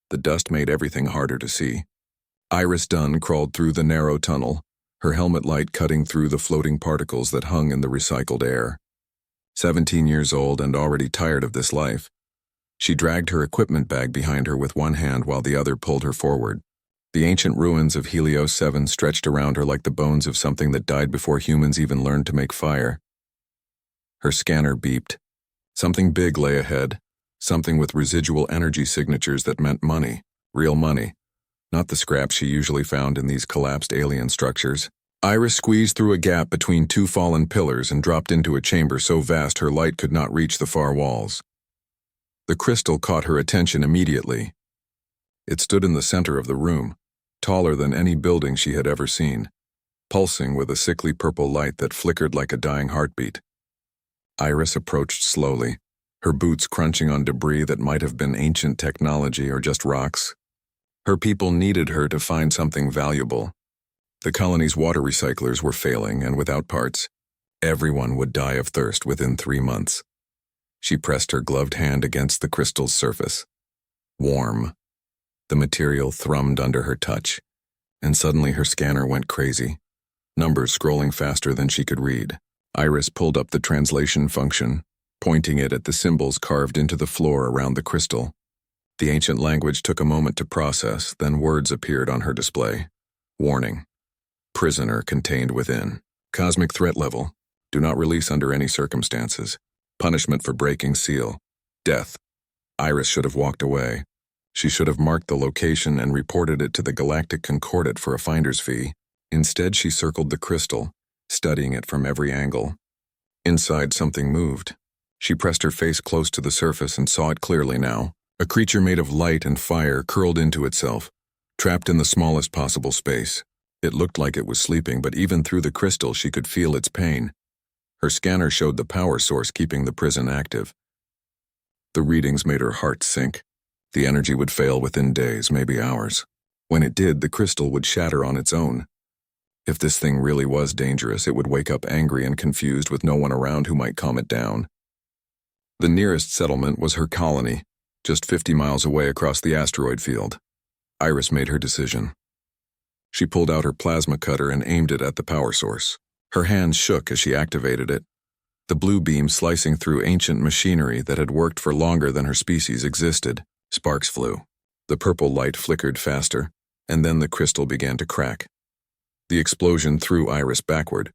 The dust made everything harder to see. Iris Dunn crawled through the narrow tunnel, her helmet light cutting through the floating particles that hung in the recycled air. 17 years old and already tired of this life, she dragged her equipment bag behind her with one hand while the other pulled her forward. The ancient ruins of Helios 7 stretched around her like the bones of something that died before humans even learned to make fire. Her scanner beeped. Something big lay ahead, something with residual energy signatures that meant money, real money, not the scraps she usually found in these collapsed alien structures. Iris squeezed through a gap between two fallen pillars and dropped into a chamber so vast her light could not reach the far walls. The crystal caught her attention immediately. It stood in the center of the room, taller than any building she had ever seen, pulsing with a sickly purple light that flickered like a dying heartbeat. Iris approached slowly, her boots crunching on debris that might have been ancient technology or just rocks. Her people needed her to find something valuable. The colony's water recyclers were failing, and without parts, everyone would die of thirst within 3 months. She pressed her gloved hand against the crystal's surface. Warm. The material thrummed under her touch, and suddenly her scanner went crazy, numbers scrolling faster than she could read. Iris pulled up the translation function, pointing it at the symbols carved into the floor around the crystal. The ancient language took a moment to process, then words appeared on her display. Warning. Prisoner contained within. Cosmic threat level. Do not release under any circumstances. Punishment for breaking seal. Death. Iris should have walked away. She should have marked the location and reported it to the Galactic Concordat for a finder's fee. Instead, she circled the crystal, studying it from every angle. Inside, something moved. She pressed her face close to the surface and saw it clearly now. A creature made of light and fire curled into itself, trapped in the smallest possible space. It looked like it was sleeping, but even through the crystal she could feel its pain. Her scanner showed the power source keeping the prison active. The readings made her heart sink. The energy would fail within days, maybe hours. When it did, the crystal would shatter on its own. If this thing really was dangerous, it would wake up angry and confused with no one around who might calm it down. The nearest settlement was her colony, just 50 miles away across the asteroid field. Iris made her decision. She pulled out her plasma cutter and aimed it at the power source. Her hands shook as she activated it, the blue beam slicing through ancient machinery that had worked for longer than her species existed. Sparks flew. The purple light flickered faster, and then the crystal began to crack. The explosion threw Iris backward.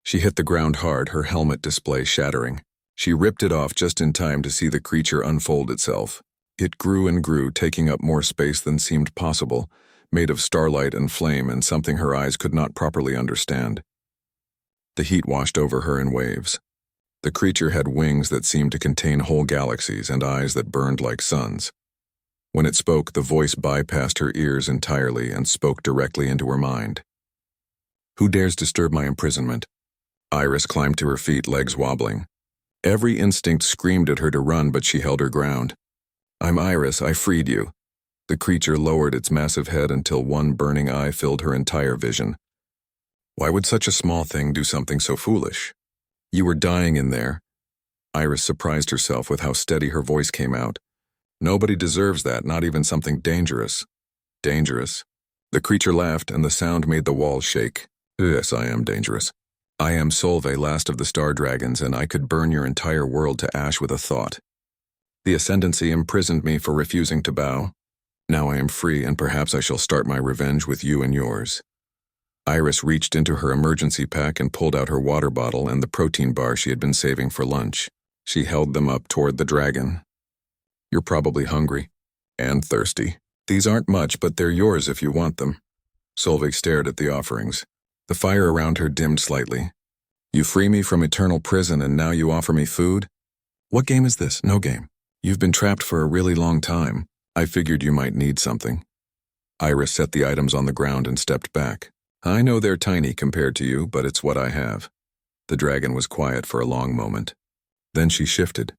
She hit the ground hard, her helmet display shattering. She ripped it off just in time to see the creature unfold itself. It grew and grew, taking up more space than seemed possible, made of starlight and flame and something her eyes could not properly understand. The heat washed over her in waves. The creature had wings that seemed to contain whole galaxies and eyes that burned like suns. When it spoke, the voice bypassed her ears entirely and spoke directly into her mind. Who dares disturb my imprisonment? Iris climbed to her feet, legs wobbling. Every instinct screamed at her to run, but she held her ground. I'm Iris, I freed you. The creature lowered its massive head until one burning eye filled her entire vision. Why would such a small thing do something so foolish? You were dying in there. Iris surprised herself with how steady her voice came out. Nobody deserves that, not even something dangerous. Dangerous? The creature laughed, and the sound made the walls shake. Yes, I am dangerous. I am Solveig, last of the Star Dragons, and I could burn your entire world to ash with a thought. The Ascendancy imprisoned me for refusing to bow. Now I am free, and perhaps I shall start my revenge with you and yours. Iris reached into her emergency pack and pulled out her water bottle and the protein bar she had been saving for lunch. She held them up toward the dragon. You're probably hungry. And thirsty. These aren't much, but they're yours if you want them. Solveig stared at the offerings. The fire around her dimmed slightly. You free me from eternal prison and now you offer me food? What game is this? No game. You've been trapped for a really long time. I figured you might need something. Iris set the items on the ground and stepped back. I know they're tiny compared to you, but it's what I have. The dragon was quiet for a long moment. Then she shifted,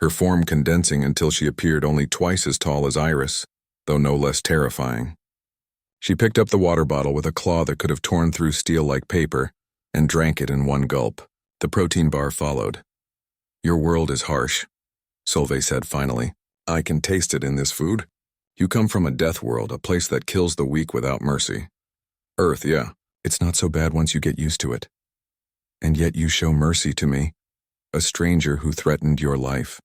her form condensing until she appeared only twice as tall as Iris, though no less terrifying. She picked up the water bottle with a claw that could have torn through steel like paper and drank it in one gulp. The protein bar followed. Your world is harsh, Solveig said finally. I can taste it in this food. You come from a death world, a place that kills the weak without mercy. Earth, yeah, it's not so bad once you get used to it. And yet you show mercy to me, a stranger who threatened your life.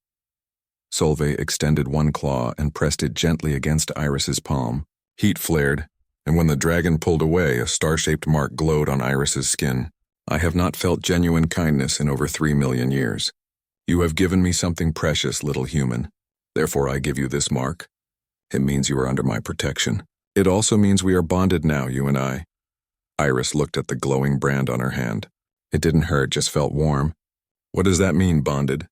Solveig extended one claw and pressed it gently against Iris's palm. Heat flared, and when the dragon pulled away, a star-shaped mark glowed on Iris's skin. I have not felt genuine kindness in over 3 million years. You have given me something precious, little human. Therefore I give you this mark. It means you are under my protection. It also means we are bonded now, you and I. Iris looked at the glowing brand on her hand. It didn't hurt, just felt warm. What does that mean, bonded?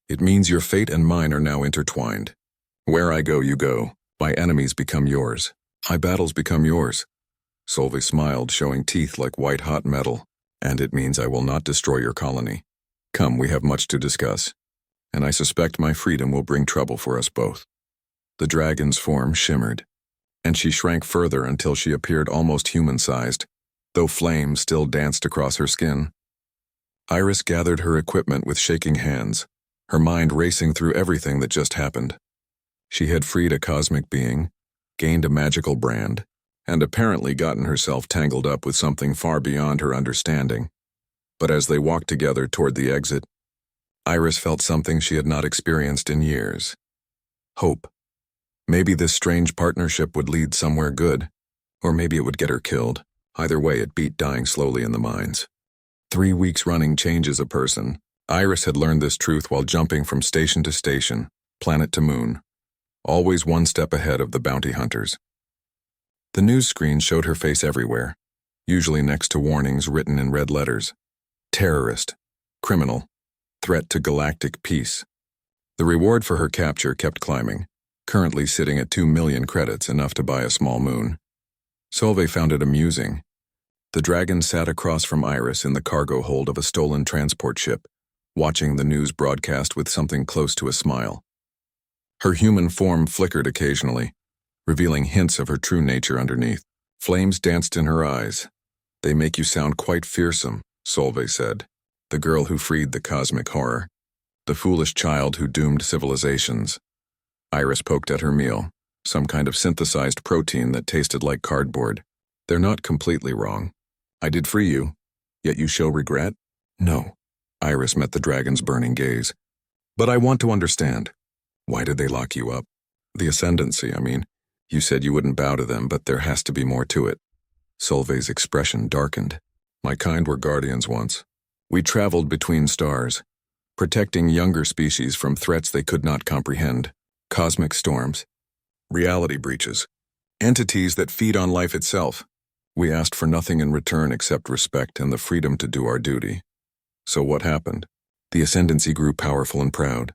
It means your fate and mine are now intertwined. Where I go, you go. My enemies become yours. My battles become yours. Solveig smiled, showing teeth like white-hot metal. And it means I will not destroy your colony. Come, we have much to discuss. And I suspect my freedom will bring trouble for us both. The dragon's form shimmered, and she shrank further until she appeared almost human-sized, though flame still danced across her skin. Iris gathered her equipment with shaking hands, her mind racing through everything that just happened. She had freed a cosmic being, gained a magical brand, and apparently gotten herself tangled up with something far beyond her understanding. But as they walked together toward the exit, Iris felt something she had not experienced in years. Hope. Maybe this strange partnership would lead somewhere good, or maybe it would get her killed. Either way, it beat dying slowly in the mines. 3 weeks running changes a person. Iris had learned this truth while jumping from station to station, planet to moon, always one step ahead of the bounty hunters. The news screen showed her face everywhere, usually next to warnings written in red letters. Terrorist, criminal, threat to galactic peace. The reward for her capture kept climbing, currently sitting at 2 million credits, enough to buy a small moon. Solveig found it amusing. The dragon sat across from Iris in the cargo hold of a stolen transport ship, watching the news broadcast with something close to a smile. Her human form flickered occasionally, revealing hints of her true nature underneath. Flames danced in her eyes. They make you sound quite fearsome, Solveig said. The girl who freed the cosmic horror. The foolish child who doomed civilizations. Iris poked at her meal, some kind of synthesized protein that tasted like cardboard. They're not completely wrong. I did free you, yet you show regret? No. Iris met the dragon's burning gaze. But I want to understand. Why did they lock you up? The ascendancy, I mean. You said you wouldn't bow to them, but there has to be more to it. Solveig's expression darkened. My kind were guardians once. We traveled between stars, protecting younger species from threats they could not comprehend. Cosmic storms, reality breaches, entities that feed on life itself. We asked for nothing in return except respect and the freedom to do our duty. So what happened? The ascendancy grew powerful and proud.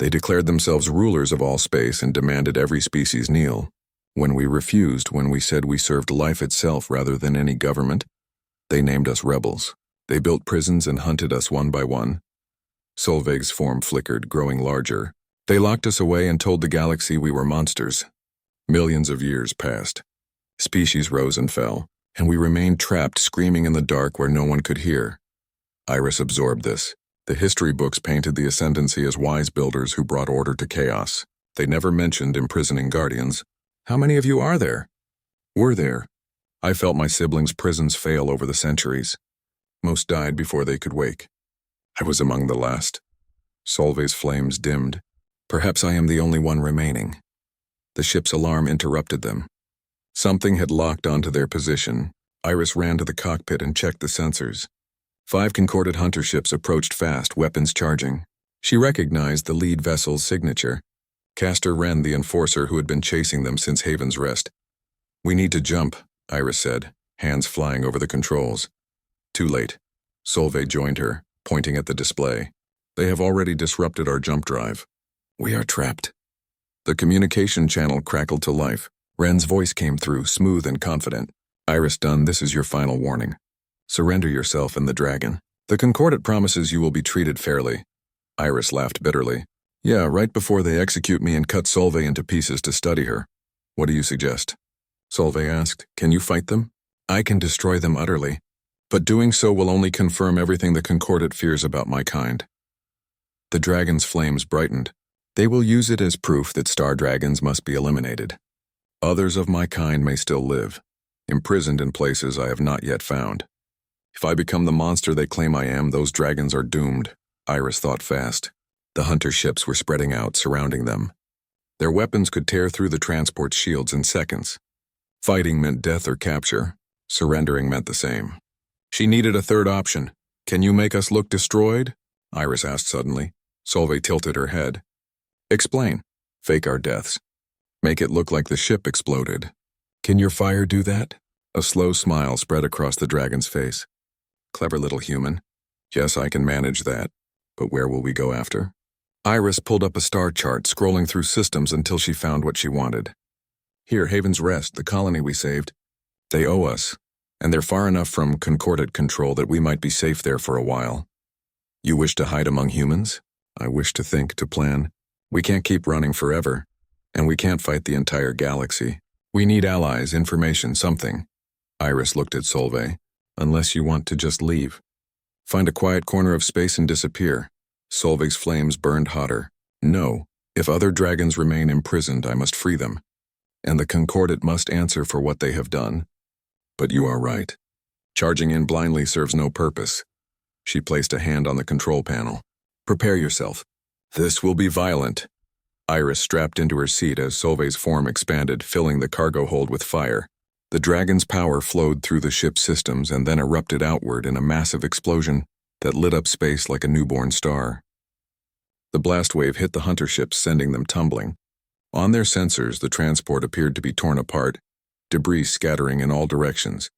They declared themselves rulers of all space and demanded every species kneel. When we refused, when we said we served life itself rather than any government, they named us rebels. They built prisons and hunted us one by one. Solveig's form flickered, growing larger. They locked us away and told the galaxy we were monsters. Millions of years passed. Species rose and fell, and we remained trapped, screaming in the dark where no one could hear. Iris absorbed this. The history books painted the ascendancy as wise builders who brought order to chaos. They never mentioned imprisoning guardians. How many of you are there? Were there? I felt my siblings' prisons fail over the centuries. Most died before they could wake. I was among the last. Solveig's flames dimmed. Perhaps I am the only one remaining. The ship's alarm interrupted them. Something had locked onto their position. Iris ran to the cockpit and checked the sensors. 5 Concordat hunter ships approached fast, weapons charging. She recognized the lead vessel's signature. Castor Wren, the enforcer who had been chasing them since Haven's Rest. We need to jump, Iris said, hands flying over the controls. Too late. Solveig joined her, pointing at the display. They have already disrupted our jump drive. We are trapped. The communication channel crackled to life. Wren's voice came through, smooth and confident. Iris Dunn, this is your final warning. Surrender yourself and the dragon. The Concordat promises you will be treated fairly. Iris laughed bitterly. Yeah, right before they execute me and cut Solveig into pieces to study her. What do you suggest? Solveig asked. Can you fight them? I can destroy them utterly. But doing so will only confirm everything the Concordat fears about my kind. The dragon's flames brightened. They will use it as proof that star dragons must be eliminated. Others of my kind may still live, imprisoned in places I have not yet found. If I become the monster they claim I am, those dragons are doomed. Iris thought fast. The hunter ships were spreading out, surrounding them. Their weapons could tear through the transport shields in seconds. Fighting meant death or capture. Surrendering meant the same. She needed a third option. Can you make us look destroyed? Iris asked suddenly. Solveig tilted her head. Explain. Fake our deaths. Make it look like the ship exploded. Can your fire do that? A slow smile spread across the dragon's face. Clever little human. Yes, I can manage that. But where will we go after? Iris pulled up a star chart, scrolling through systems until she found what she wanted. Here, Haven's Rest, the colony we saved. They owe us, and they're far enough from Concordat control that we might be safe there for a while. You wish to hide among humans? I wish to think, to plan. We can't keep running forever, and we can't fight the entire galaxy. We need allies, information, something. Iris looked at Solveig. Unless you want to just leave. Find a quiet corner of space and disappear. Solveig's flames burned hotter. No, if other dragons remain imprisoned, I must free them. And the Concordat must answer for what they have done. But you are right. Charging in blindly serves no purpose. She placed a hand on the control panel. Prepare yourself. This will be violent. Iris strapped into her seat as Solveig's form expanded, filling the cargo hold with fire. The dragon's power flowed through the ship's systems and then erupted outward in a massive explosion that lit up space like a newborn star. The blast wave hit the hunter ships, sending them tumbling. On their sensors, the transport appeared to be torn apart, debris scattering in all directions.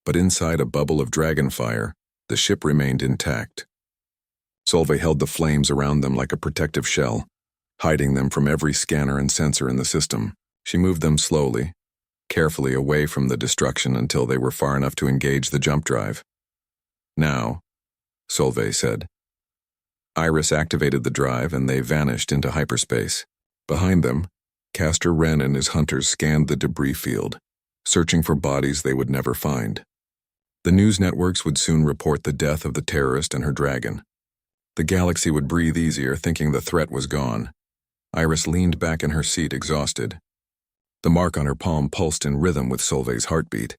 But inside a bubble of dragon fire, the ship remained intact. Solveig held the flames around them like a protective shell, hiding them from every scanner and sensor in the system. She moved them slowly, carefully away from the destruction until they were far enough to engage the jump drive. Now, Solveig said. Iris activated the drive and they vanished into hyperspace. Behind them, Castor Wren and his hunters scanned the debris field, searching for bodies they would never find. The news networks would soon report the death of the terrorist and her dragon. The galaxy would breathe easier, thinking the threat was gone. Iris leaned back in her seat, exhausted. The mark on her palm pulsed in rhythm with Solveig's heartbeat.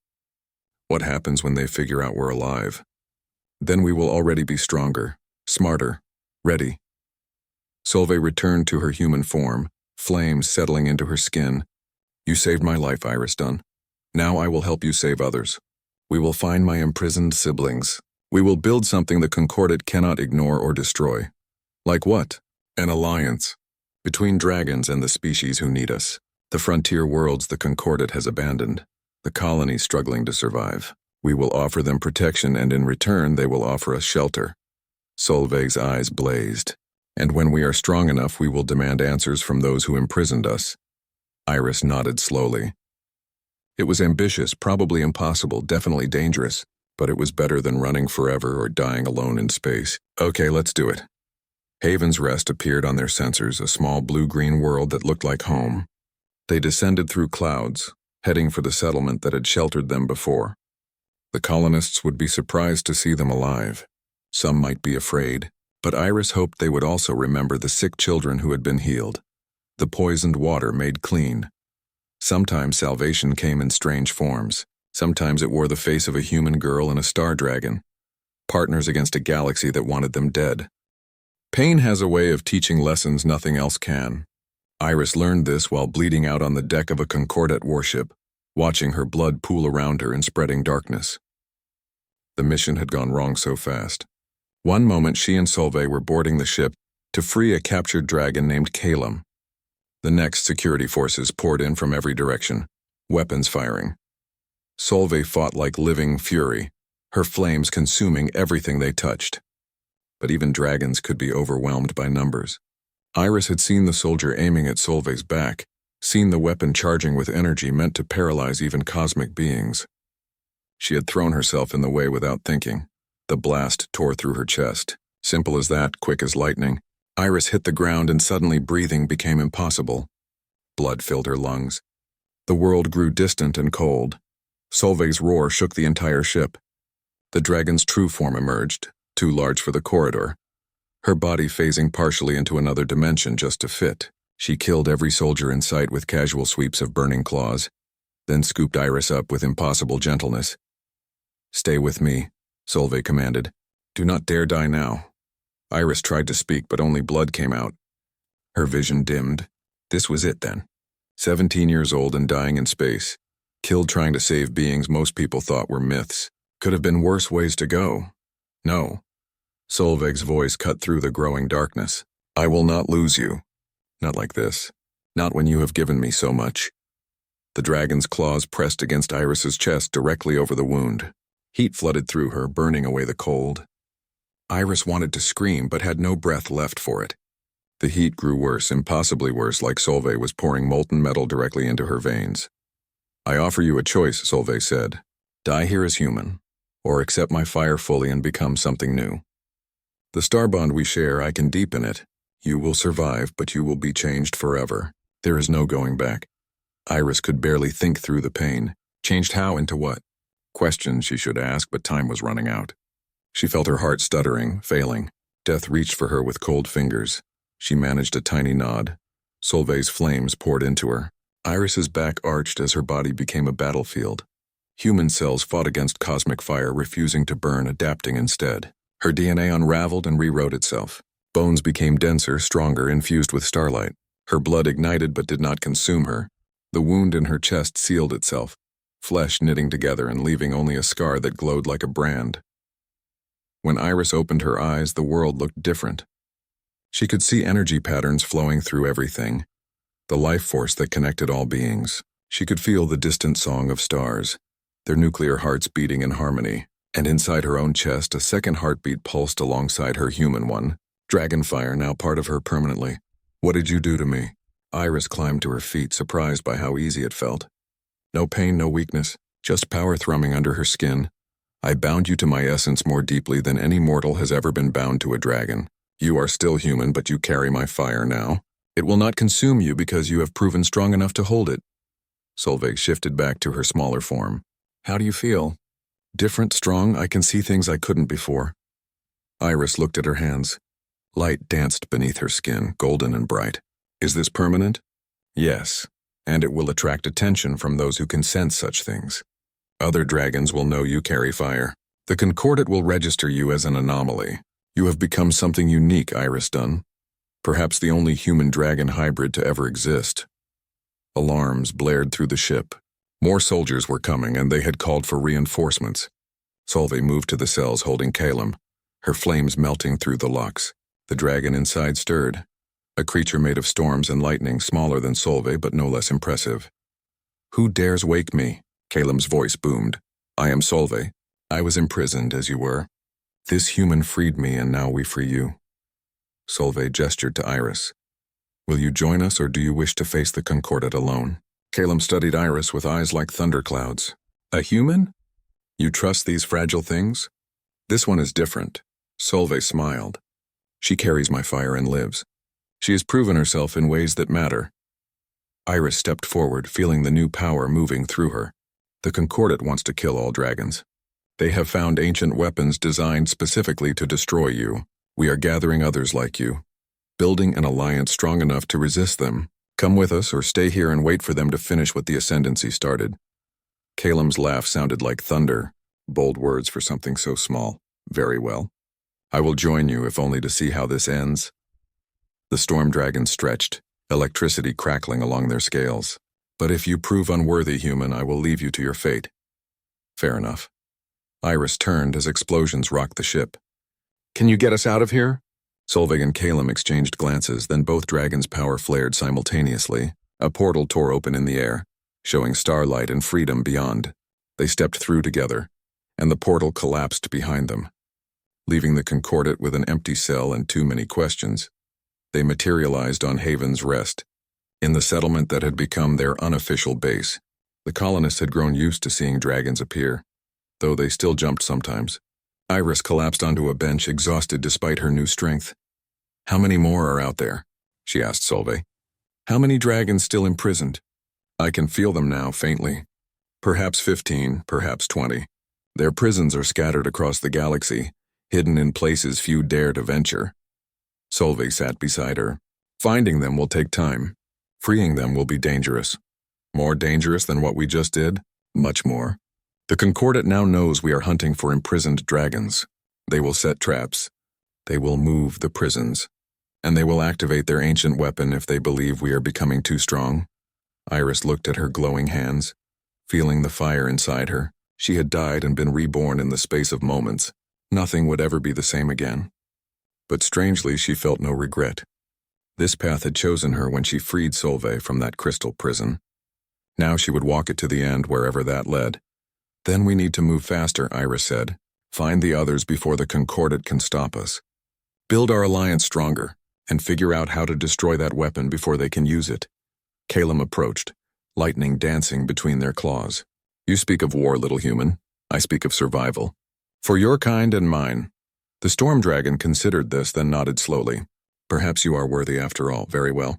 What happens when they figure out we're alive? Then we will already be stronger, smarter, ready. Solveig returned to her human form, flames settling into her skin. You saved my life, Iris Dunn. Now I will help you save others. We will find my imprisoned siblings. We will build something the Concordat cannot ignore or destroy. Like what? An alliance. Between dragons and the species who need us. The frontier worlds the Concordat has abandoned. The colonies struggling to survive. We will offer them protection, and in return they will offer us shelter. Solveig's eyes blazed. And when we are strong enough, we will demand answers from those who imprisoned us. Iris nodded slowly. It was ambitious, probably impossible, definitely dangerous, but it was better than running forever or dying alone in space. Okay, let's do it. Haven's Rest appeared on their sensors, a small blue-green world that looked like home. They descended through clouds, heading for the settlement that had sheltered them before. The colonists would be surprised to see them alive. Some might be afraid, but Iris hoped they would also remember the sick children who had been healed, the poisoned water made clean. Sometimes salvation came in strange forms. Sometimes it wore the face of a human girl and a star dragon, partners against a galaxy that wanted them dead. Pain has a way of teaching lessons nothing else can. Iris learned this while bleeding out on the deck of a Concordat warship, watching her blood pool around her in spreading darkness. The mission had gone wrong so fast. One moment she and Solveig were boarding the ship to free a captured dragon named Calum. The next, security forces poured in from every direction, weapons firing. Solveig fought like living fury, her flames consuming everything they touched. But even dragons could be overwhelmed by numbers. Iris had seen the soldier aiming at Solveig's back, seen the weapon charging with energy meant to paralyze even cosmic beings. She had thrown herself in the way without thinking. The blast tore through her chest. Simple as that, quick as lightning. Iris hit the ground and suddenly breathing became impossible. Blood filled her lungs. The world grew distant and cold. Solveig's roar shook the entire ship. The dragon's true form emerged, too large for the corridor. her body phasing partially into another dimension just to fit. She killed every soldier in sight with casual sweeps of burning claws, then scooped Iris up with impossible gentleness. "Stay with me," Solveig commanded. "Do not dare die now." Iris tried to speak, but only blood came out. Her vision dimmed. This was it then. 17 years old and dying in space. Killed trying to save beings most people thought were myths. Could have been worse ways to go. No. Solveig's voice cut through the growing darkness. "I will not lose you. Not like this. Not when you have given me so much." The dragon's claws pressed against Iris's chest directly over the wound. Heat flooded through her, burning away the cold. Iris wanted to scream, but had no breath left for it. The heat grew worse, impossibly worse, like Solveig was pouring molten metal directly into her veins. "I offer you a choice," Solveig said. "Die here as human, or accept my fire fully and become something new. The star bond we share, I can deepen it. You will survive, but you will be changed forever. There is no going back." Iris could barely think through the pain. Changed how, into what? Questions she should ask, but time was running out. She felt her heart stuttering, failing. Death reached for her with cold fingers. She managed a tiny nod. Solveig's flames poured into her. Iris's back arched as her body became a battlefield. Human cells fought against cosmic fire, refusing to burn, adapting instead. Her DNA unraveled and rewrote itself. Bones became denser, stronger, infused with starlight. Her blood ignited but did not consume her. The wound in her chest sealed itself, flesh knitting together and leaving only a scar that glowed like a brand. When Iris opened her eyes, the world looked different. She could see energy patterns flowing through everything, the life force that connected all beings. She could feel the distant song of stars, their nuclear hearts beating in harmony, and inside her own chest, a second heartbeat pulsed alongside her human one, dragonfire now part of her permanently. "What did you do to me?" Iris climbed to her feet, surprised by how easy it felt. No pain, no weakness, just power thrumming under her skin. "I bound you to my essence more deeply than any mortal has ever been bound to a dragon. You are still human, but you carry my fire now. It will not consume you because you have proven strong enough to hold it." Solveig shifted back to her smaller form. "How do you feel?" "Different, strong, I can see things I couldn't before." Iris looked at her hands. Light danced beneath her skin, golden and bright. "Is this permanent?" "Yes, and it will attract attention from those who can sense such things. Other dragons will know you carry fire. The Concordat will register you as an anomaly. You have become something unique, Iris Dunn. Perhaps the only human-dragon hybrid to ever exist." Alarms blared through the ship. More soldiers were coming, and they had called for reinforcements. Solveig moved to the cells holding Calum, her flames melting through the locks. The dragon inside stirred. A creature made of storms and lightning, smaller than Solveig but no less impressive. "Who dares wake me?" Calum's voice boomed. "I am Solveig. I was imprisoned as you were. This human freed me, and now we free you." Solveig gestured to Iris. "Will you join us, or do you wish to face the Concordat alone?" Calum studied Iris with eyes like thunderclouds. "A human? You trust these fragile things?" "This one is different." Solveig smiled. "She carries my fire and lives. She has proven herself in ways that matter." Iris stepped forward, feeling the new power moving through her. "The Concordat wants to kill all dragons. They have found ancient weapons designed specifically to destroy you. We are gathering others like you, building an alliance strong enough to resist them. Come with us or stay here and wait for them to finish what the Ascendancy started." Calum's laugh sounded like thunder, bold words for something so small. "Very well. I will join you, if only to see how this ends." The storm dragons stretched, electricity crackling along their scales. "But if you prove unworthy, human, I will leave you to your fate." "Fair enough." Iris turned as explosions rocked the ship. "Can you get us out of here?" Solveig and Calum exchanged glances, then both dragons' power flared simultaneously. A portal tore open in the air, showing starlight and freedom beyond. They stepped through together, and the portal collapsed behind them, leaving the Concordat with an empty cell and too many questions. They materialized on Haven's Rest, in the settlement that had become their unofficial base. The colonists had grown used to seeing dragons appear, though they still jumped sometimes. Iris collapsed onto a bench, exhausted despite her new strength. "How many more are out there?" she asked Solveig. "How many dragons still imprisoned?" "I can feel them now, faintly. Perhaps 15, perhaps 20. Their prisons are scattered across the galaxy, hidden in places few dare to venture. Solveig sat beside her. Finding them will take time. Freeing them will be dangerous. More dangerous than what we just did? Much more. The Concordat now knows we are hunting for imprisoned dragons. They will set traps. They will move the prisons. And they will activate their ancient weapon if they believe we are becoming too strong. Iris looked at her glowing hands, feeling the fire inside her. She had died and been reborn in the space of moments. Nothing would ever be the same again. But strangely, she felt no regret. This path had chosen her when she freed Solveig from that crystal prison. Now she would walk it to the end wherever that led. Then we need to move faster, Iris said. Find the others before the Concordat can stop us. Build our alliance stronger, and figure out how to destroy that weapon before they can use it. Calum approached, lightning dancing between their claws. You speak of war, little human. I speak of survival. For your kind and mine. The storm dragon considered this, then nodded slowly. Perhaps you are worthy after all. Very well.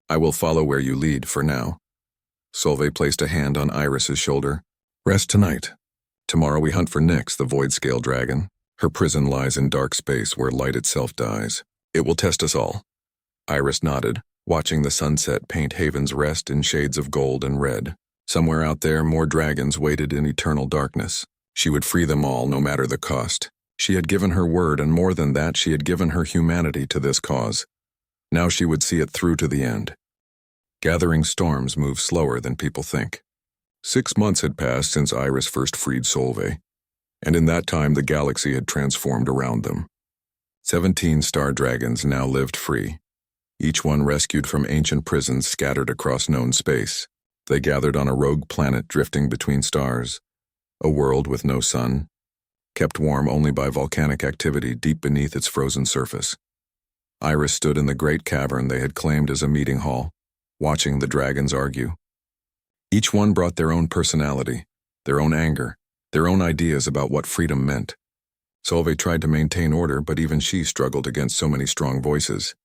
I will follow where you lead for now. Solveig placed a hand on Iris's shoulder. Rest tonight. Tomorrow we hunt for Nyx, the void-scale dragon. Her prison lies in dark space where light itself dies. It will test us all. Iris nodded, watching the sunset paint Haven's Rest in shades of gold and red. Somewhere out there, more dragons waited in eternal darkness. She would free them all, no matter the cost. She had given her word, and more than that, she had given her humanity to this cause. Now she would see it through to the end. Gathering storms move slower than people think. 6 months had passed since Iris first freed Solveig, and in that time the galaxy had transformed around them. 17 star dragons now lived free, each one rescued from ancient prisons scattered across known space. They gathered on a rogue planet drifting between stars, a world with no sun, kept warm only by volcanic activity deep beneath its frozen surface. Iris stood in the great cavern they had claimed as a meeting hall, watching the dragons argue. Each one brought their own personality, their own anger, their own ideas about what freedom meant. Solveig tried to maintain order, but even she struggled against so many strong voices.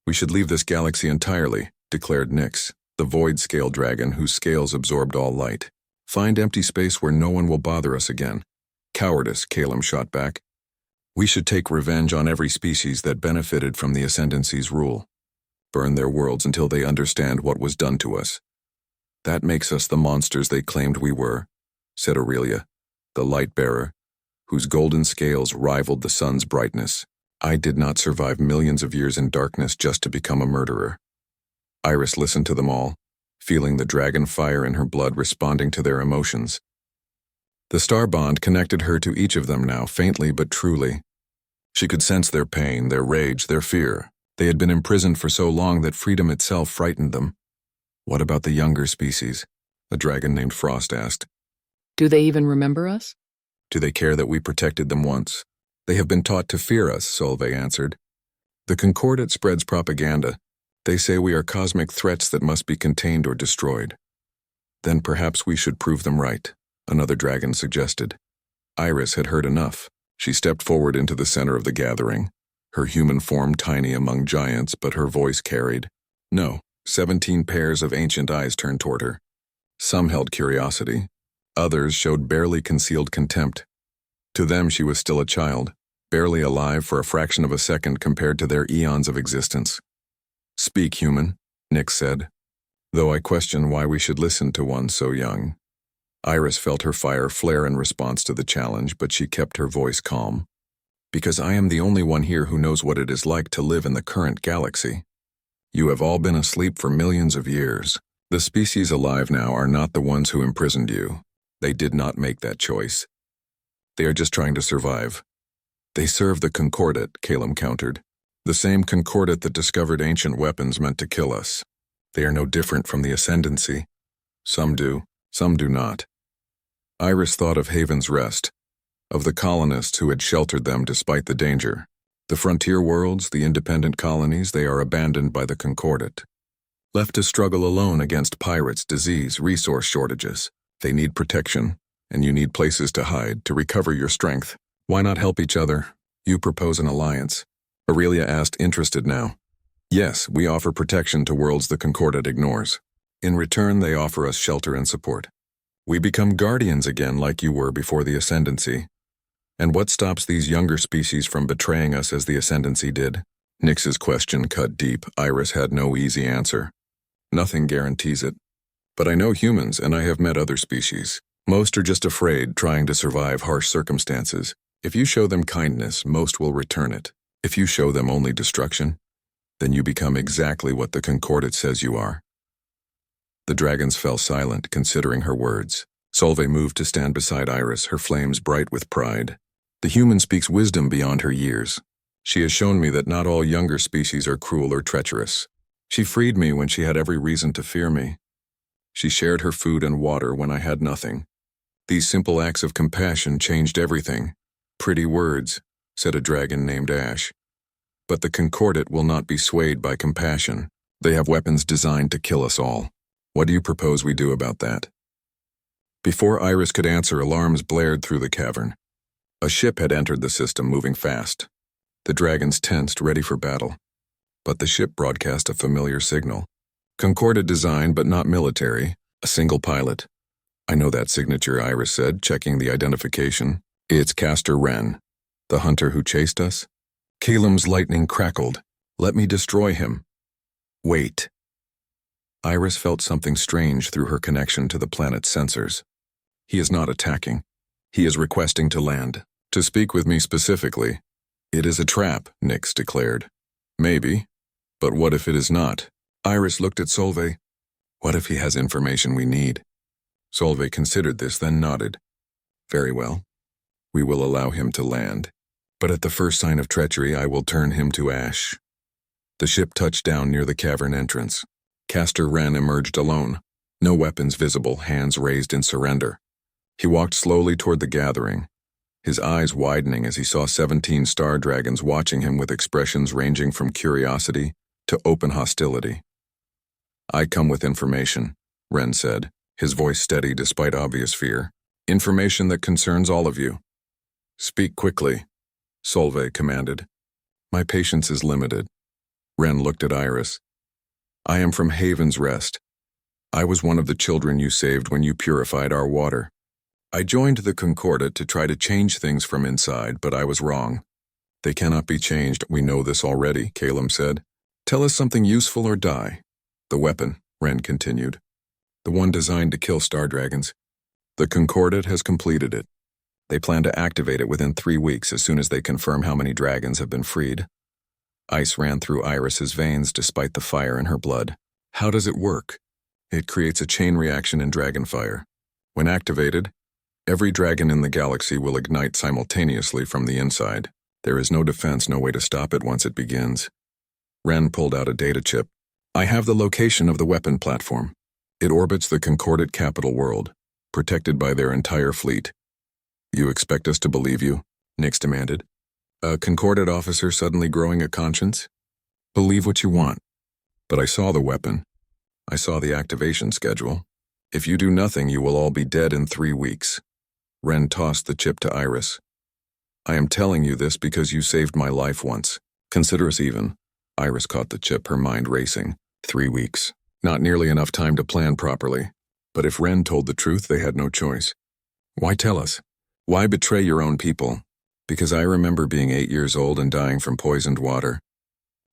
We should leave this galaxy entirely, declared Nyx, the void-scale dragon whose scales absorbed all light. Find empty space where no one will bother us again. Cowardice, Calum shot back. We should take revenge on every species that benefited from the Ascendancy's rule. Burn their worlds until they understand what was done to us. That makes us the monsters they claimed we were, said Aurelia, the light-bearer, whose golden scales rivaled the sun's brightness. I did not survive millions of years in darkness just to become a murderer. Iris listened to them all, feeling the dragon fire in her blood responding to their emotions. The star bond connected her to each of them now, faintly but truly. She could sense their pain, their rage, their fear. They had been imprisoned for so long that freedom itself frightened them. What about the younger species? A dragon named Frost asked. Do they even remember us? Do they care that we protected them once? They have been taught to fear us, Solveig answered. The Concordat spreads propaganda. They say we are cosmic threats that must be contained or destroyed. Then perhaps we should prove them right, another dragon suggested. Iris had heard enough. She stepped forward into the center of the gathering, her human form tiny among giants, but her voice carried. No, 17 pairs of ancient eyes turned toward her. Some held curiosity. Others showed barely concealed contempt. To them she was still a child, barely alive for a fraction of a second compared to their eons of existence. Speak, human, Nyx said, though I question why we should listen to one so young. Iris felt her fire flare in response to the challenge, but she kept her voice calm. Because I am the only one here who knows what it is like to live in the current galaxy. You have all been asleep for millions of years. The species alive now are not the ones who imprisoned you. They did not make that choice. They are just trying to survive. They serve the Concordat, Calum countered. The same Concordat that discovered ancient weapons meant to kill us. They are no different from the Ascendancy. Some do, some do not. Iris thought of Haven's Rest, of the colonists who had sheltered them despite the danger. The frontier worlds, the independent colonies, they are abandoned by the Concordat. Left to struggle alone against pirates, disease, resource shortages. They need protection, and you need places to hide, to recover your strength. Why not help each other? You propose an alliance. Aurelia asked, interested now. Yes, we offer protection to worlds the Concordat ignores. In return, they offer us shelter and support. We become guardians again like you were before the Ascendancy. And what stops these younger species from betraying us as the Ascendancy did? Nix's question cut deep. Iris had no easy answer. Nothing guarantees it. But I know humans, and I have met other species. Most are just afraid, trying to survive harsh circumstances. If you show them kindness, most will return it. If you show them only destruction, then you become exactly what the Concordat says you are. The dragons fell silent, considering her words. Solveig moved to stand beside Iris, her flames bright with pride. The human speaks wisdom beyond her years. She has shown me that not all younger species are cruel or treacherous. She freed me when she had every reason to fear me. She shared her food and water when I had nothing. These simple acts of compassion changed everything. Pretty words, said a dragon named Ash. But the Concordat will not be swayed by compassion. They have weapons designed to kill us all. What do you propose we do about that? Before Iris could answer, alarms blared through the cavern. A ship had entered the system, moving fast. The dragons tensed, ready for battle. But the ship broadcast a familiar signal. Concordat design, but not military. A single pilot. I know that signature, Iris said, checking the identification. It's Caster Wren, the hunter who chased us. Calem's lightning crackled. Let me destroy him. Wait. Iris felt something strange through her connection to the planet's sensors. He is not attacking. He is requesting to land. To speak with me specifically. It is a trap, Nix declared. Maybe. But what if it is not? Iris looked at Solveig. What if he has information we need? Solveig considered this, then nodded. Very well. We will allow him to land. But at the first sign of treachery, I will turn him to ash. The ship touched down near the cavern entrance. Caster Wren emerged alone. No weapons visible, hands raised in surrender. He walked slowly toward the gathering, his eyes widening as he saw 17 star dragons watching him with expressions ranging from curiosity to open hostility. I come with information, Wren said, his voice steady despite obvious fear. Information that concerns all of you. Speak quickly, Solveig commanded. My patience is limited. Wren looked at Iris. I am from Haven's Rest. I was one of the children you saved when you purified our water. I joined the Concordat to try to change things from inside, but I was wrong. They cannot be changed, we know this already, Calem said. Tell us something useful or die. The weapon, Wren continued. The one designed to kill star dragons. The Concordat has completed it. They plan to activate it within 3 weeks as soon as they confirm how many dragons have been freed. Ice ran through Iris's veins despite the fire in her blood. How does it work? It creates a chain reaction in dragonfire. When activated, every dragon in the galaxy will ignite simultaneously from the inside. There is no defense, no way to stop it once it begins. Wren pulled out a data chip. I have the location of the weapon platform. It orbits the Concordat capital world, protected by their entire fleet. You expect us to believe you? Nix demanded. A Concordat officer suddenly growing a conscience? Believe what you want. But I saw the weapon. I saw the activation schedule. If you do nothing, you will all be dead in 3 weeks. Wren tossed the chip to Iris. I am telling you this because you saved my life once. Consider us even. Iris caught the chip, her mind racing. 3 weeks. Not nearly enough time to plan properly. But if Wren told the truth, they had no choice. Why tell us? Why betray your own people? Because I remember being 8 years old and dying from poisoned water.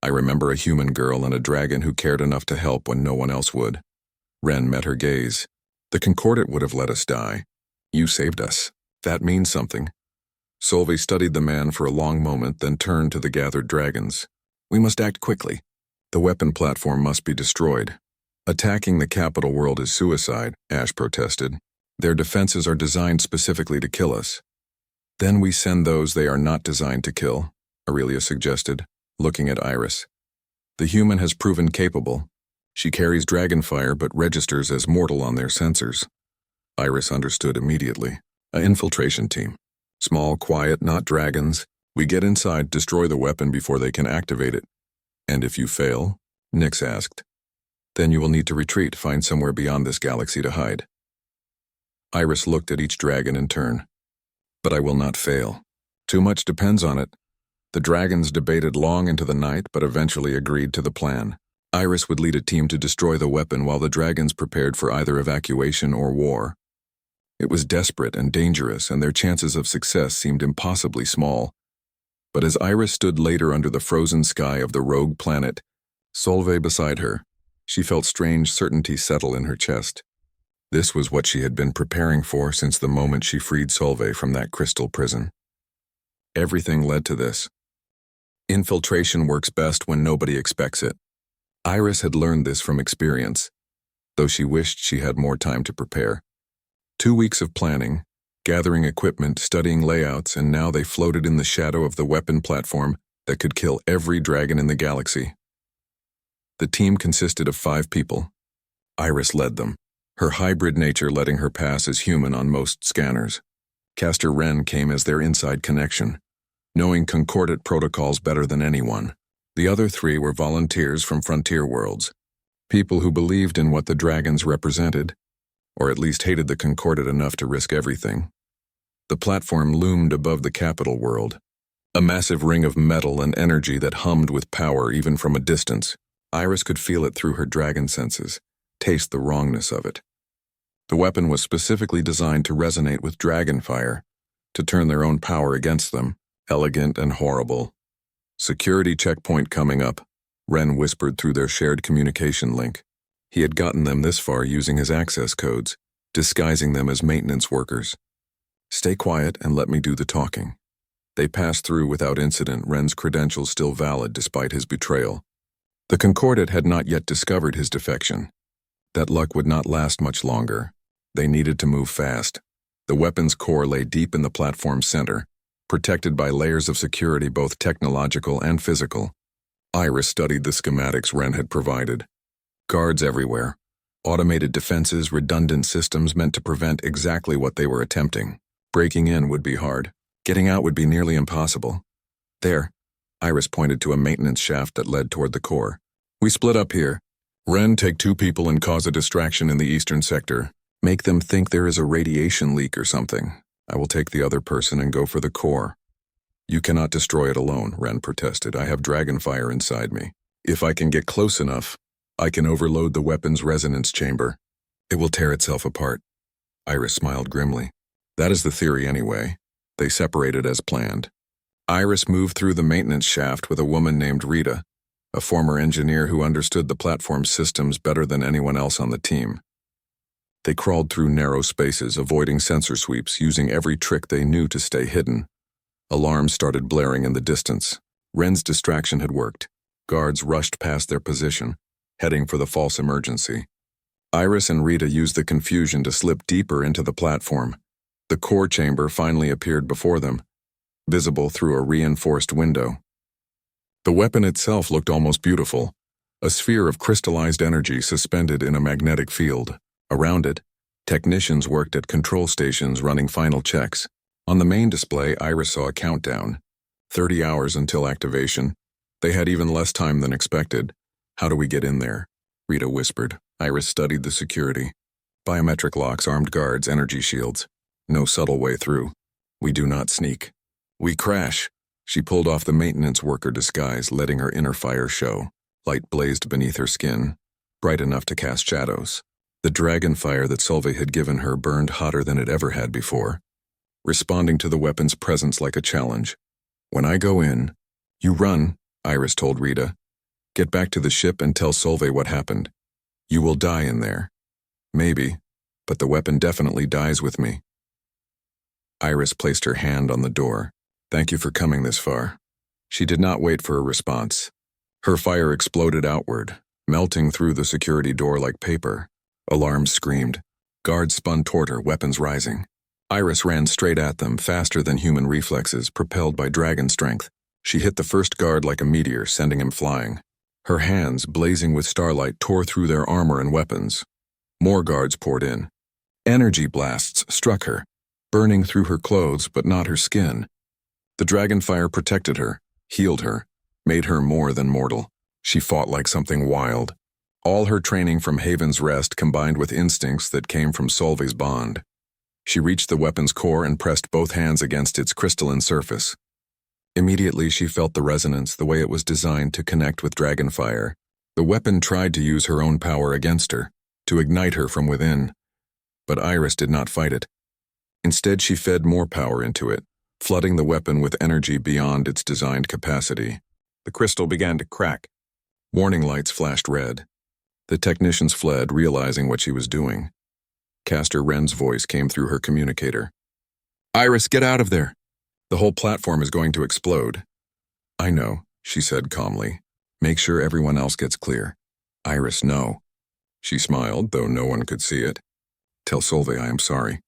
I remember a human girl and a dragon who cared enough to help when no one else would. Wren met her gaze. The Concordat would have let us die. You saved us. That means something. Solveig studied the man for a long moment, then turned to the gathered dragons. We must act quickly. The weapon platform must be destroyed. Attacking the capital world is suicide, Ash protested. Their defenses are designed specifically to kill us. Then we send those they are not designed to kill, Aurelia suggested, looking at Iris. The human has proven capable. She carries dragonfire but registers as mortal on their sensors. Iris understood immediately. An infiltration team. Small, quiet, not dragons. We get inside, destroy the weapon before they can activate it. And if you fail, Nix asked, then you will need to retreat, find somewhere beyond this galaxy to hide. Iris looked at each dragon in turn. But I will not fail. Too much depends on it. The dragons debated long into the night, but eventually agreed to the plan. Iris would lead a team to destroy the weapon while the dragons prepared for either evacuation or war. It was desperate and dangerous, and their chances of success seemed impossibly small. But as Iris stood later under the frozen sky of the rogue planet, Solveig beside her, she felt strange certainty settle in her chest. This was what she had been preparing for since the moment she freed Solveig from that crystal prison. Everything led to this. Infiltration works best when nobody expects it. Iris had learned this from experience, though she wished she had more time to prepare. 2 weeks of planning, gathering equipment, studying layouts, and now they floated in the shadow of the weapon platform that could kill every dragon in the galaxy. The team consisted of 5 people. Iris led them, her hybrid nature letting her pass as human on most scanners. Caster Wren came as their inside connection, knowing Concordat protocols better than anyone. The other 3 were volunteers from frontier worlds, people who believed in what the dragons represented, or at least hated the Concordat enough to risk everything. The platform loomed above the capital world, a massive ring of metal and energy that hummed with power even from a distance. Iris could feel it through her dragon senses, taste the wrongness of it. The weapon was specifically designed to resonate with dragon fire, to turn their own power against them, elegant and horrible. "Security checkpoint coming up," Wren whispered through their shared communication link. He had gotten them this far using his access codes, disguising them as maintenance workers. "Stay quiet and let me do the talking." They passed through without incident, Wren's credentials still valid despite his betrayal. The Concordat had not yet discovered his defection. That luck would not last much longer. They needed to move fast. The weapon's core lay deep in the platform's center, protected by layers of security both technological and physical. Iris studied the schematics Wren had provided. Guards everywhere. Automated defenses, redundant systems meant to prevent exactly what they were attempting. Breaking in would be hard. Getting out would be nearly impossible. "There," Iris pointed to a maintenance shaft that led toward the core. "We split up here. Wren, take 2 people and cause a distraction in the eastern sector. Make them think there is a radiation leak or something. I will take the other person and go for the core." "You cannot destroy it alone," Wren protested. "I have dragon fire inside me. If I can get close enough, I can overload the weapon's resonance chamber. It will tear itself apart." Iris smiled grimly. "That is the theory anyway." They separated as planned. Iris moved through the maintenance shaft with a woman named Rita, a former engineer who understood the platform's systems better than anyone else on the team. They crawled through narrow spaces, avoiding sensor sweeps, using every trick they knew to stay hidden. Alarms started blaring in the distance. Wren's distraction had worked. Guards rushed past their position, heading for the false emergency. Iris and Rita used the confusion to slip deeper into the platform. The core chamber finally appeared before them, visible through a reinforced window. The weapon itself looked almost beautiful, a sphere of crystallized energy suspended in a magnetic field. Around it, technicians worked at control stations running final checks. On the main display, Iris saw a countdown. 30 hours until activation. They had even less time than expected. "How do we get in there?" Rita whispered. Iris studied the security. Biometric locks, armed guards, energy shields. No subtle way through. "We do not sneak. We crash." She pulled off the maintenance worker disguise, letting her inner fire show. Light blazed beneath her skin, bright enough to cast shadows. The dragon fire that Solveig had given her burned hotter than it ever had before, responding to the weapon's presence like a challenge. "When I go in, you run," Iris told Rita. "Get back to the ship and tell Solveig what happened. You will die in there. Maybe, but the weapon definitely dies with me." Iris placed her hand on the door. "Thank you for coming this far." She did not wait for a response. Her fire exploded outward, melting through the security door like paper. Alarms screamed. Guards spun toward her, weapons rising. Iris ran straight at them, faster than human reflexes, propelled by dragon strength. She hit the first guard like a meteor, sending him flying. Her hands, blazing with starlight, tore through their armor and weapons. More guards poured in. Energy blasts struck her, burning through her clothes but not her skin. The dragon fire protected her, healed her, made her more than mortal. She fought like something wild. All her training from Haven's Rest combined with instincts that came from Solveig's bond. She reached the weapon's core and pressed both hands against its crystalline surface. Immediately she felt the resonance, the way it was designed to connect with dragon fire. The weapon tried to use her own power against her, to ignite her from within. But Iris did not fight it. Instead, she fed more power into it, flooding the weapon with energy beyond its designed capacity. The crystal began to crack. Warning lights flashed red. The technicians fled, realizing what she was doing. Caster Wren's voice came through her communicator. "Iris, get out of there! The whole platform is going to explode." "I know," she said calmly. "Make sure everyone else gets clear." "Iris, no." She smiled, though no one could see it. "Tell Solveig I am sorry.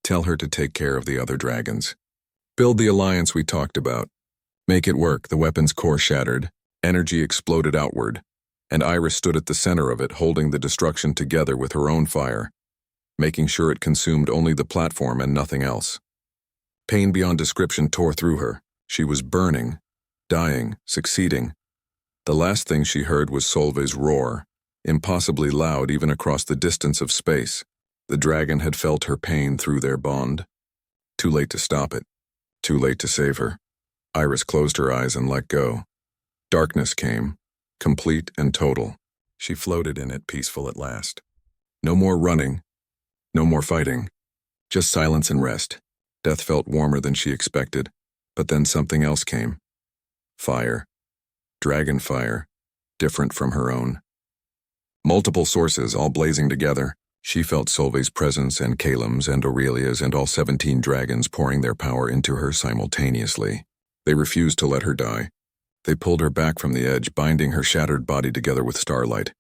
Tell her to take care of the other dragons. Build the alliance we talked about. Make it work." The weapon's core shattered. Energy exploded outward, and Iris stood at the center of it, holding the destruction together with her own fire, making sure it consumed only the platform and nothing else. Pain beyond description tore through her. She was burning, dying, succeeding. The last thing she heard was Solveig's roar, impossibly loud even across the distance of space. The dragon had felt her pain through their bond. Too late to stop it. Too late to save her. Iris closed her eyes and let go. Darkness came, complete and total. She floated in it, peaceful at last. No more running. No more fighting. Just silence and rest. Death felt warmer than she expected, but then something else came. Fire. Dragon fire. Different from her own. Multiple sources, all blazing together. She felt Solveig's presence and Caelim's and Aurelia's and all 17 dragons pouring their power into her simultaneously. They refused to let her die. They pulled her back from the edge, binding her shattered body together with starlight.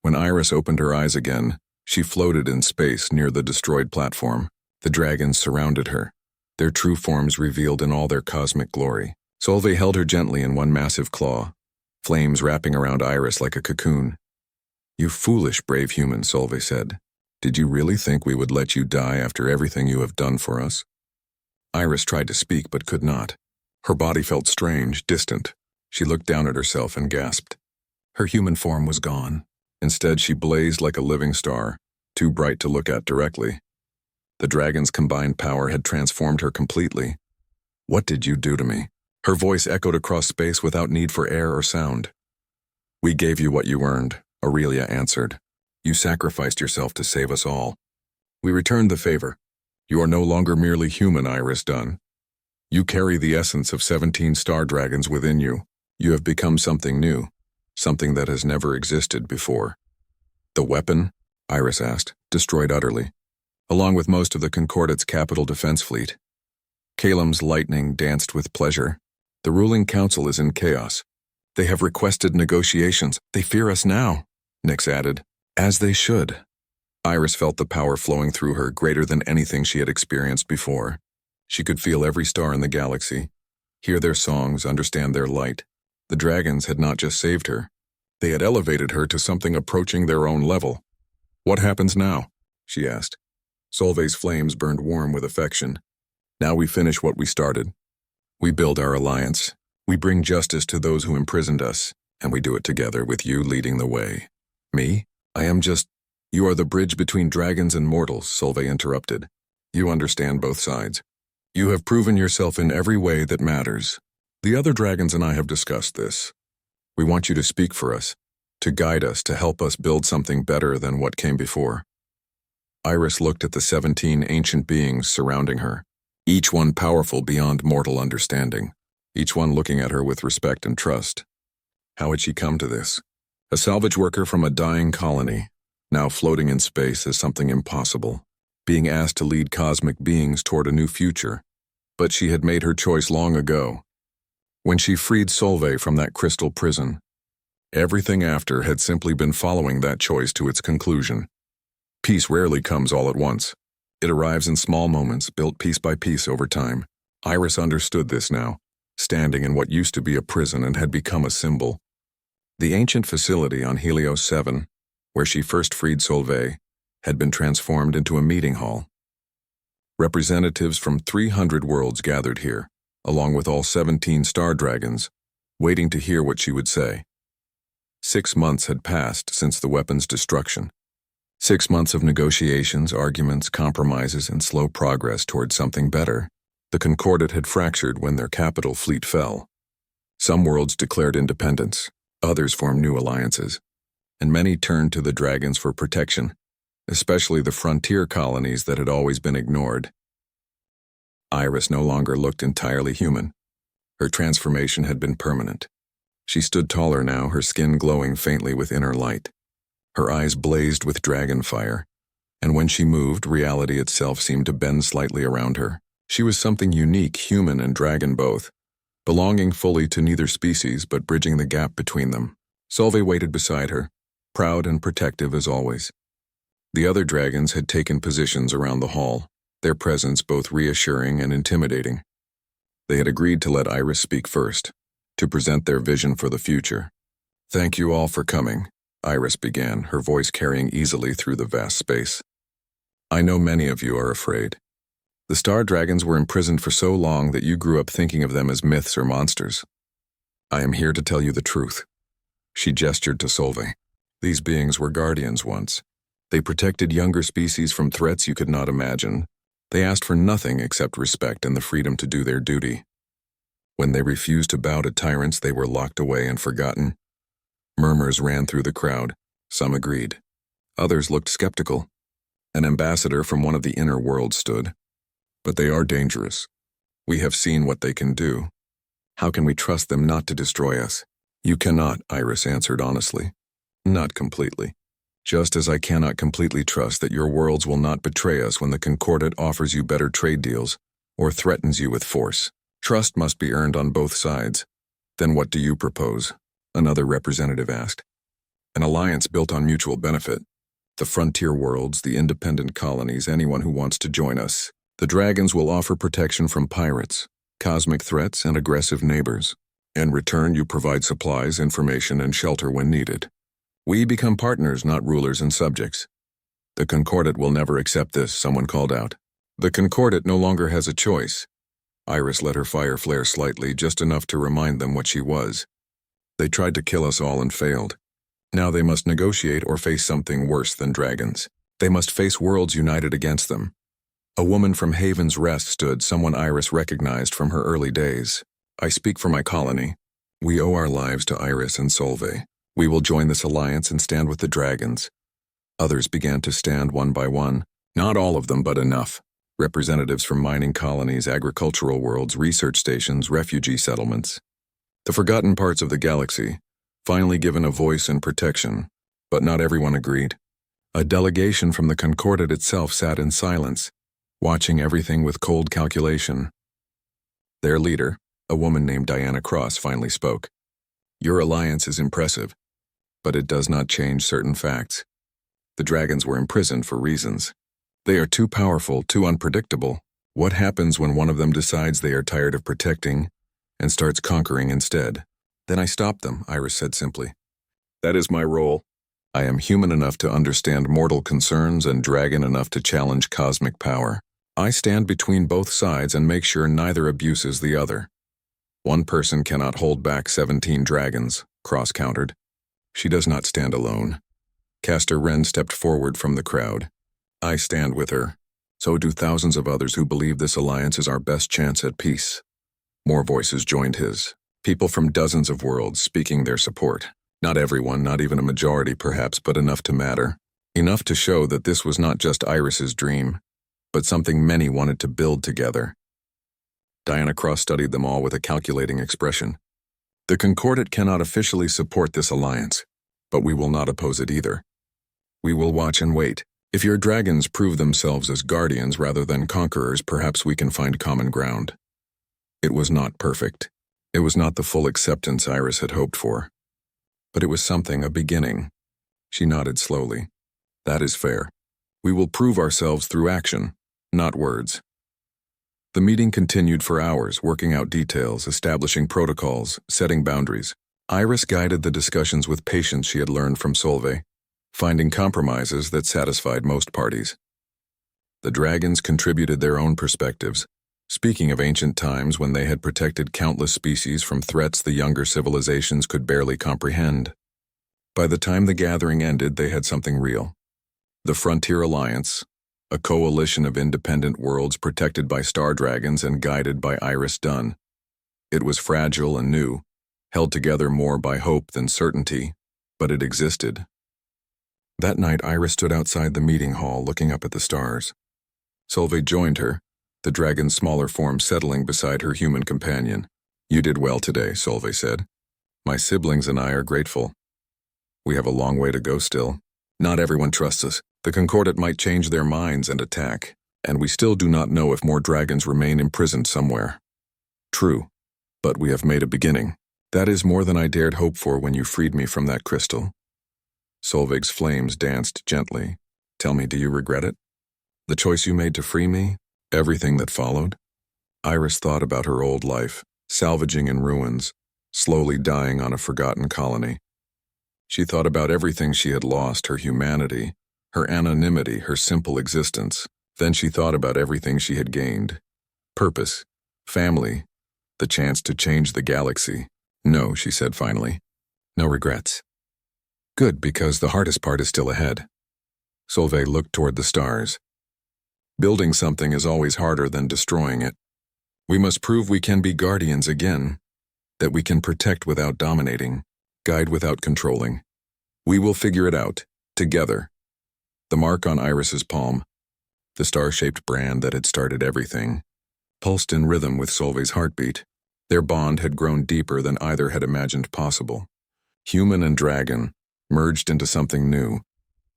When Iris opened her eyes again, she floated in space near the destroyed platform. The dragons surrounded her, their true forms revealed in all their cosmic glory. Solveig held her gently in one massive claw, flames wrapping around Iris like a cocoon. "You foolish, brave human," Solveig said. "Did you really think we would let you die after everything you have done for us?" Iris tried to speak but could not. Her body felt strange, distant. She looked down at herself and gasped. Her human form was gone. Instead, she blazed like a living star, too bright to look at directly. The dragon's combined power had transformed her completely. "What did you do to me?" Her voice echoed across space without need for air or sound. "We gave you what you earned," Aurelia answered. "You sacrificed yourself to save us all. We returned the favor. You are no longer merely human, Iris Dunn. You carry the essence of 17 star dragons within you. You have become something new, something that has never existed before." "The weapon?" Iris asked. "Destroyed utterly, along with most of the Concordat's capital defense fleet." Caelim's lightning danced with pleasure. "The ruling council is in chaos. They have requested negotiations. They fear us now," Nyx added. "As they should." Iris felt the power flowing through her, greater than anything she had experienced before. She could feel every star in the galaxy, hear their songs, understand their light. The dragons had not just saved her. They had elevated her to something approaching their own level. "What happens now?" she asked. Solveig's flames burned warm with affection. "Now we finish what we started. We build our alliance. We bring justice to those who imprisoned us, and we do it together with you leading the way." "Me? I am just—" "You are the bridge between dragons and mortals," Solveig interrupted. "You understand both sides. You have proven yourself in every way that matters. The other dragons and I have discussed this. We want you to speak for us, to guide us, to help us build something better than what came before." Iris looked at the 17 ancient beings surrounding her, each one powerful beyond mortal understanding, each one looking at her with respect and trust. How had she come to this? A salvage worker from a dying colony, now floating in space as something impossible, being asked to lead cosmic beings toward a new future. But she had made her choice long ago, when she freed Solveig from that crystal prison. Everything after had simply been following that choice to its conclusion. Peace rarely comes all at once. It arrives in small moments, built piece by piece over time. Iris understood this now, standing in what used to be a prison and had become a symbol. The ancient facility on Helios 7, where she first freed Solveig, had been transformed into a meeting hall. Representatives from 300 worlds gathered here, along with all 17 star dragons, waiting to hear what she would say. 6 months had passed since the weapon's destruction. 6 months of negotiations, arguments, compromises, and slow progress towards something better. The Concordat had fractured when their capital fleet fell. Some worlds declared independence, others formed new alliances, and many turned to the dragons for protection, especially the frontier colonies that had always been ignored. Iris no longer looked entirely human. Her transformation had been permanent. She stood taller now, her skin glowing faintly with inner light. Her eyes blazed with dragon fire, and when she moved, reality itself seemed to bend slightly around her. She was something unique, human and dragon both, belonging fully to neither species but bridging the gap between them. Solveig waited beside her, proud and protective as always. The other dragons had taken positions around the hall, their presence both reassuring and intimidating. They had agreed to let Iris speak first, to present their vision for the future. "Thank you all for coming," Iris began, her voice carrying easily through the vast space. "I know many of you are afraid. The star dragons were imprisoned for so long that you grew up thinking of them as myths or monsters. I am here to tell you the truth." She gestured to Solveig. "These beings were guardians once. They protected younger species from threats you could not imagine. They asked for nothing except respect and the freedom to do their duty. When they refused to bow to tyrants, they were locked away and forgotten." Murmurs ran through the crowd. Some agreed. Others looked skeptical. An ambassador from one of the inner worlds stood. "But they are dangerous. We have seen what they can do. How can we trust them not to destroy us?" "You cannot," Iris answered honestly. "Not completely. Just as I cannot completely trust that your worlds will not betray us when the Concordat offers you better trade deals or threatens you with force. Trust must be earned on both sides." "Then what do you propose?" another representative asked. "An alliance built on mutual benefit. The frontier worlds, the independent colonies, anyone who wants to join us. The dragons will offer protection from pirates, cosmic threats, and aggressive neighbors. In return, you provide supplies, information, and shelter when needed. We become partners, not rulers and subjects." "The Concordat will never accept this," someone called out. "The Concordat no longer has a choice." Iris let her fire flare slightly, just enough to remind them what she was. "They tried to kill us all and failed. Now they must negotiate or face something worse than dragons. They must face worlds united against them." A woman from Haven's Rest stood, someone Iris recognized from her early days. "I speak for my colony. We owe our lives to Iris and Solveig. We will join this alliance and stand with the dragons." Others began to stand one by one. Not all of them, but enough. Representatives from mining colonies, agricultural worlds, research stations, refugee settlements. The forgotten parts of the galaxy, finally given a voice and protection. But not everyone agreed. A delegation from the Concordat itself sat in silence, watching everything with cold calculation. Their leader, a woman named Diana Cross, finally spoke. "Your alliance is impressive, but it does not change certain facts. The dragons were imprisoned for reasons. They are too powerful, too unpredictable. What happens when one of them decides they are tired of protecting and starts conquering instead?" "Then I stop them," Iris said simply. "That is my role. I am human enough to understand mortal concerns and dragon enough to challenge cosmic power. I stand between both sides and make sure neither abuses the other." "One person cannot hold back 17 dragons," Cross countered. "She does not stand alone." Castor Wren stepped forward from the crowd. "I stand with her. So do thousands of others who believe this alliance is our best chance at peace." More voices joined his. People from dozens of worlds speaking their support. Not everyone, not even a majority perhaps, but enough to matter. Enough to show that this was not just Iris's dream, but something many wanted to build together. Diana Cross studied them all with a calculating expression. "The Concordat cannot officially support this alliance, but we will not oppose it either. We will watch and wait. If your dragons prove themselves as guardians rather than conquerors, perhaps we can find common ground." It was not perfect. It was not the full acceptance Iris had hoped for. But it was something, a beginning. She nodded slowly. "That is fair. We will prove ourselves through action, not words." The meeting continued for hours, working out details, establishing protocols, setting boundaries. Iris guided the discussions with patience she had learned from Solveig, finding compromises that satisfied most parties. The dragons contributed their own perspectives, speaking of ancient times when they had protected countless species from threats the younger civilizations could barely comprehend. By the time the gathering ended, they had something real. The Frontier Alliance, a coalition of independent worlds protected by star dragons and guided by Iris Dunn. It was fragile and new, held together more by hope than certainty, but it existed. That night, Iris stood outside the meeting hall looking up at the stars. Solveig joined her, the dragon's smaller form settling beside her human companion. "You did well today," Solveig said. "My siblings and I are grateful. We have a long way to go still. Not everyone trusts us. The Concordat might change their minds and attack, and we still do not know if more dragons remain imprisoned somewhere." "True, but we have made a beginning. That is more than I dared hope for when you freed me from that crystal." Solveig's flames danced gently. "Tell me, do you regret it? The choice you made to free me? Everything that followed?" Iris thought about her old life, salvaging in ruins, slowly dying on a forgotten colony. She thought about everything she had lost, her humanity, her anonymity, her simple existence. Then she thought about everything she had gained. Purpose, family, the chance to change the galaxy. "No," she said finally. "No regrets." "Good, because the hardest part is still ahead." Solveig looked toward the stars. "Building something is always harder than destroying it. We must prove we can be guardians again, that we can protect without dominating, guide without controlling. We will figure it out, together." The mark on Iris's palm, the star-shaped brand that had started everything, pulsed in rhythm with Solveig's heartbeat. Their bond had grown deeper than either had imagined possible. Human and dragon merged into something new,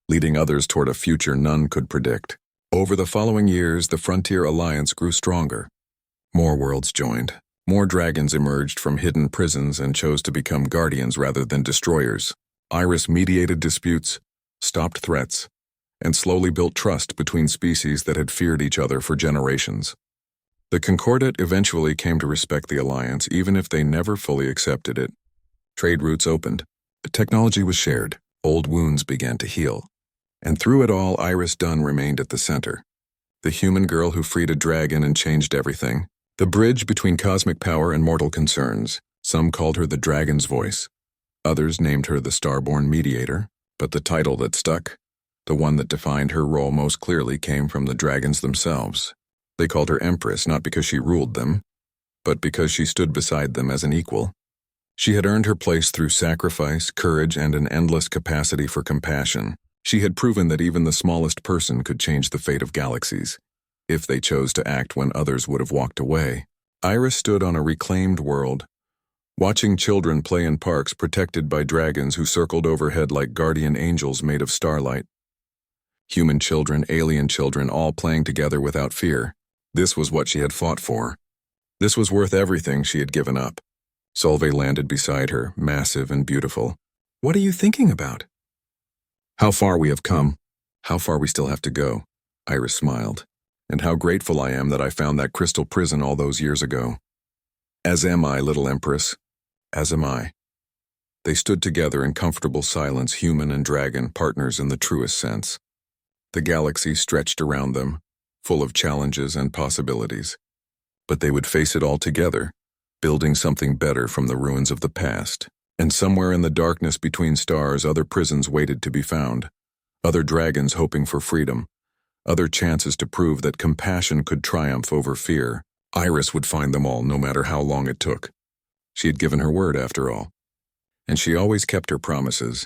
leading others toward a future none could predict. Over the following years, the Frontier Alliance grew stronger. More worlds joined. More dragons emerged from hidden prisons and chose to become guardians rather than destroyers. Iris mediated disputes, stopped threats, and slowly built trust between species that had feared each other for generations. The Concordat eventually came to respect the alliance, even if they never fully accepted it. Trade routes opened. Technology was shared. Old wounds began to heal. And through it all, Iris Dunn remained at the center. The human girl who freed a dragon and changed everything. The bridge between cosmic power and mortal concerns. Some called her the dragon's voice. Others named her the starborn mediator. But the title that stuck, the one that defined her role most clearly, came from the dragons themselves. They called her Empress not because she ruled them, but because she stood beside them as an equal. She had earned her place through sacrifice, courage, and an endless capacity for compassion. She had proven that even the smallest person could change the fate of galaxies, if they chose to act when others would have walked away. Iris stood on a reclaimed world, watching children play in parks protected by dragons who circled overhead like guardian angels made of starlight. Human children, alien children, all playing together without fear. This was what she had fought for. This was worth everything she had given up. Solveig landed beside her, massive and beautiful. "What are you thinking about?" "How far we have come. How far we still have to go." Iris smiled. "And how grateful I am that I found that crystal prison all those years ago." "As am I, little Empress. As am I." They stood together in comfortable silence, human and dragon, partners in the truest sense. The galaxy stretched around them, full of challenges and possibilities. But they would face it all together, building something better from the ruins of the past. And somewhere in the darkness between stars, other prisons waited to be found. Other dragons hoping for freedom. Other chances to prove that compassion could triumph over fear. Iris would find them all, no matter how long it took. She had given her word, after all. And she always kept her promises.